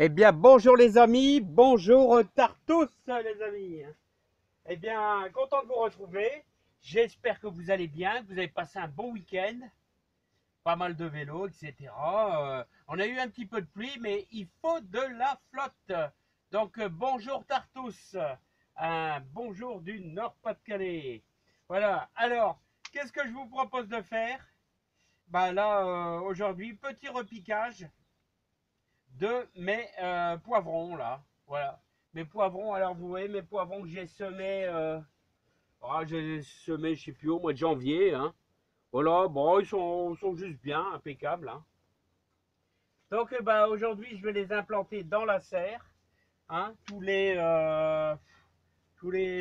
Eh bien, bonjour les amis, bonjour Tartus les amis. Eh bien, content de vous retrouver. J'espère que vous allez bien, que vous avez passé un bon week-end. Pas mal de vélos, etc. On a eu un petit peu de pluie, mais il faut de la flotte. Donc, bonjour Tartus. Un bonjour du Nord-Pas-de-Calais. Voilà, alors, qu'est-ce que je vous propose de faire? Bah là, aujourd'hui, petit repiquage de mes poivrons là. Voilà. Mes poivrons, alors vous voyez mes poivrons que j'ai semés, j'ai semé, je sais plus, au mois de janvier. Hein. Voilà, bon, ils sont juste bien, impeccables. Hein. Donc bah, aujourd'hui, je vais les implanter dans la serre. Hein, tous les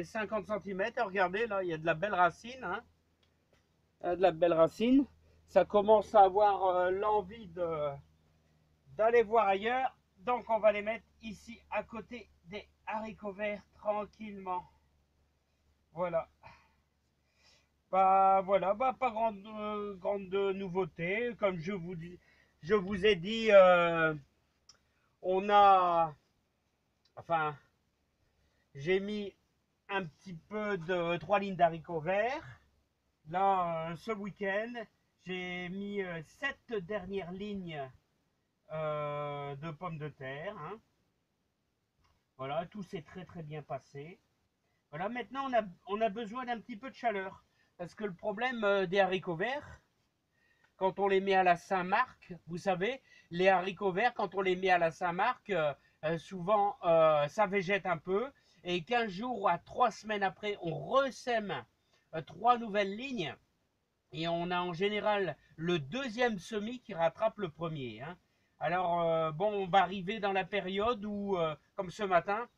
50 cm. Regardez, là, il y a de la belle racine. Hein. De la belle racine. Ça commence à avoir l'envie d'aller voir ailleurs. Donc on va les mettre ici à côté des haricots verts tranquillement. Voilà. Bah voilà, bah pas grande nouveauté. Comme je vous ai dit, on a, enfin, j'ai mis un petit peu de 3 lignes d'haricots verts. Là, ce week-end, j'ai mis 7 dernières lignes de pommes de terre. Hein. Voilà, tout s'est très bien passé. Voilà, maintenant on a besoin d'un petit peu de chaleur. Parce que le problème des haricots verts, quand on les met à la Saint-Marc, vous savez, les haricots verts, quand on les met à la Saint-Marc, souvent ça végète un peu. Et 15 jours à 3 semaines après, on ressème 3 nouvelles lignes. Et on a en général le deuxième semis qui rattrape le premier. Hein. Alors, bon, on va arriver dans la période où, comme ce matin,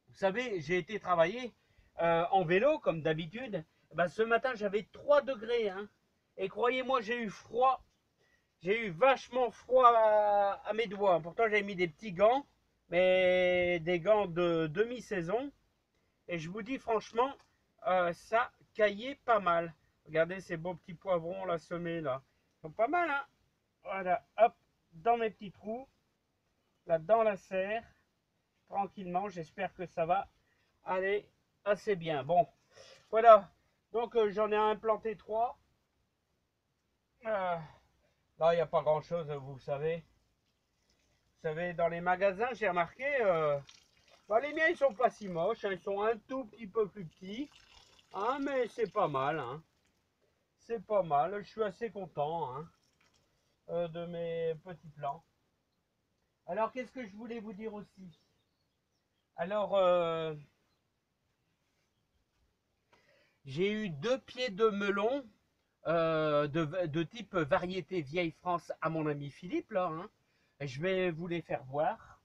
vous savez, j'ai été travailler en vélo, comme d'habitude. Ben, ce matin, j'avais 3 degrés. Hein. Et croyez-moi, j'ai eu froid. J'ai eu vachement froid à mes doigts. Pourtant, j'avais mis des petits gants, mais des gants de demi-saison. Et je vous dis franchement, ça caillait pas mal. Regardez ces beaux petits poivrons là semés là. Ils sont pas mal, hein. Voilà, hop, dans mes petits trous, là dans la serre, tranquillement. J'espère que ça va aller assez bien. Bon, voilà. Donc j'en ai implanté 3. Là, il n'y a pas grand chose, vous savez. Vous savez, dans les magasins, j'ai remarqué, bah, les miens, ils sont pas si moches. Hein, ils sont un tout petit peu plus petits. Hein, mais c'est pas mal. Hein. C'est pas mal. Je suis assez content hein, de mes petits plans. Alors, qu'est-ce que je voulais vous dire aussi? Alors, j'ai eu 2 pieds de melon de type variété vieille France à mon ami Philippe. Là, hein. Je vais vous les faire voir.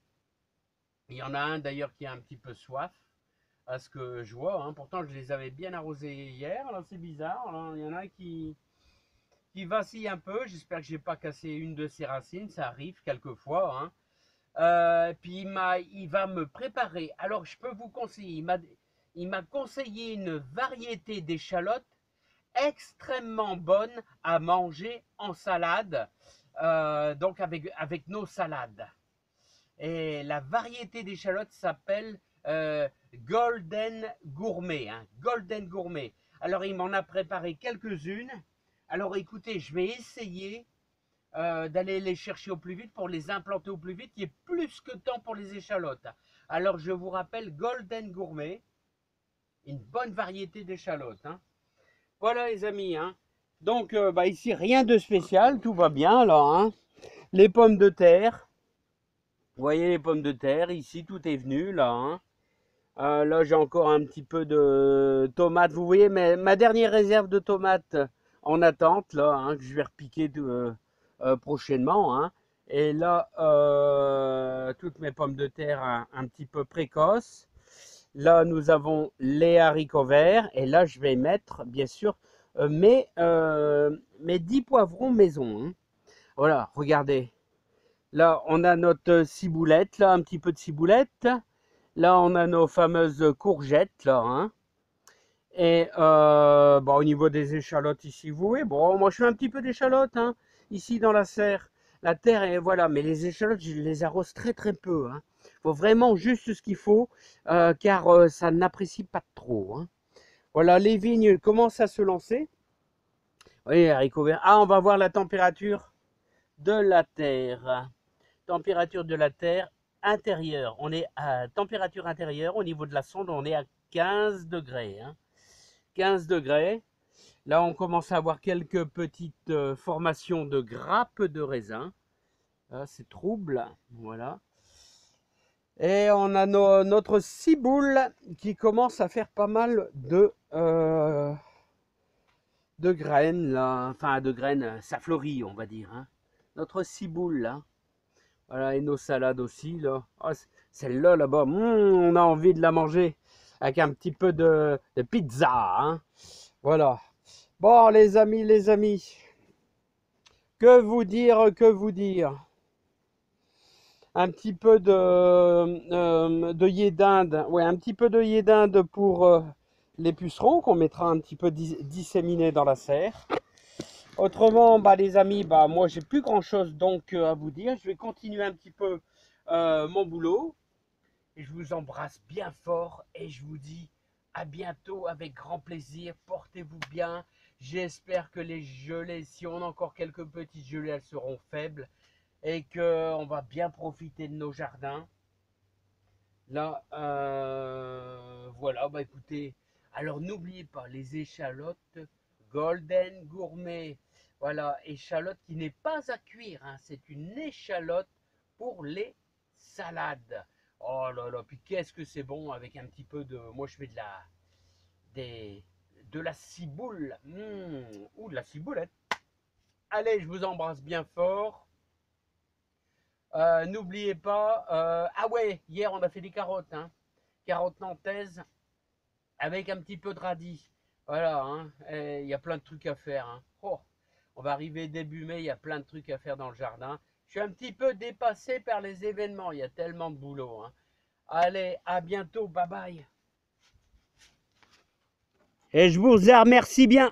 Il y en a un d'ailleurs qui a un petit peu soif, à ce que je vois. Hein. Pourtant, je les avais bien arrosés hier. Là, c'est bizarre. Là. Il y en a un qui vacille un peu. J'espère que j'ai pas cassé une de ses racines. Ça arrive quelquefois. Hein. Puis il va me préparer. Alors, je peux vous conseiller. Il m'a conseillé une variété d'échalotes extrêmement bonne à manger en salade. Donc, avec nos salades. Et la variété d'échalotes s'appelle Golden Gourmet. Hein, Golden Gourmet. Alors, il m'en a préparé quelques-unes. Alors, écoutez, je vais essayer d'aller les chercher au plus vite pour les implanter au plus vite. Il y a plus que temps pour les échalotes. Alors, je vous rappelle Golden Gourmet, une bonne variété d'échalotes. Hein. Voilà, les amis. Hein. Donc, bah, ici, rien de spécial. Tout va bien, là. Hein. Les pommes de terre. Vous voyez les pommes de terre, ici tout est venu là. Hein. Là j'ai encore un petit peu de tomates. Vous voyez ma dernière réserve de tomates en attente là, hein, que je vais repiquer prochainement. Hein. Et là toutes mes pommes de terre un petit peu précoces. Là nous avons les haricots verts et là je vais mettre bien sûr mes 10 poivrons maison. Hein. Voilà, regardez. Là, on a notre ciboulette, là, un petit peu de ciboulette. Là, on a nos fameuses courgettes, là. Hein. Et bon, au niveau des échalotes ici, vous voyez, bon, moi je fais un petit peu d'échalotes, hein, ici dans la serre. La terre, et voilà, mais les échalotes, je les arrose très très peu. Hein. Faut vraiment juste ce qu'il faut, car ça n'apprécie pas trop. Hein. Voilà, les vignes commencent à se lancer. Oui, haricots verts. Ah, on va voir la température de la terre. Température de la terre intérieure. On est à température intérieure. Au niveau de la sonde, on est à 15 degrés. Hein. 15 degrés. Là, on commence à avoir quelques petites formations de grappes de raisin. C'est trouble. Voilà. Et on a notre ciboule qui commence à faire pas mal de graines. Là. Enfin, de graines, ça fleurit, on va dire. Hein. Notre ciboule, là. Voilà, et nos salades aussi, là. Oh, celle-là, là-bas, on a envie de la manger avec un petit peu de pizza. Hein. Voilà. Bon, les amis, que vous dire? Un petit peu de yé d'Inde. Ouais, un petit peu de yé d'Inde pour les pucerons qu'on mettra un petit peu disséminés dans la serre. Autrement, bah, les amis, bah, moi, j'ai plus grand-chose donc à vous dire. Je vais continuer un petit peu mon boulot. Et je vous embrasse bien fort et je vous dis à bientôt avec grand plaisir. Portez-vous bien. J'espère que les gelées, si on a encore quelques petites gelées, elles seront faibles et qu'on va bien profiter de nos jardins. Là, voilà, bah écoutez, alors n'oubliez pas les échalotes Golden Gourmet. Voilà, échalote qui n'est pas à cuire, hein, c'est une échalote pour les salades. Oh là là, puis qu'est-ce que c'est bon avec un petit peu de... Moi je fais de la ciboule. Ou de la ciboulette. Allez, je vous embrasse bien fort. N'oubliez pas... ah ouais, hier on a fait des carottes. Hein. Carottes nantaises avec un petit peu de radis. Voilà, hein. Il y a plein de trucs à faire. Hein. Oh, on va arriver début mai, il y a plein de trucs à faire dans le jardin. Je suis un petit peu dépassé par les événements, il y a tellement de boulot. Hein. Allez, à bientôt, bye bye. Et je vous remercie bien.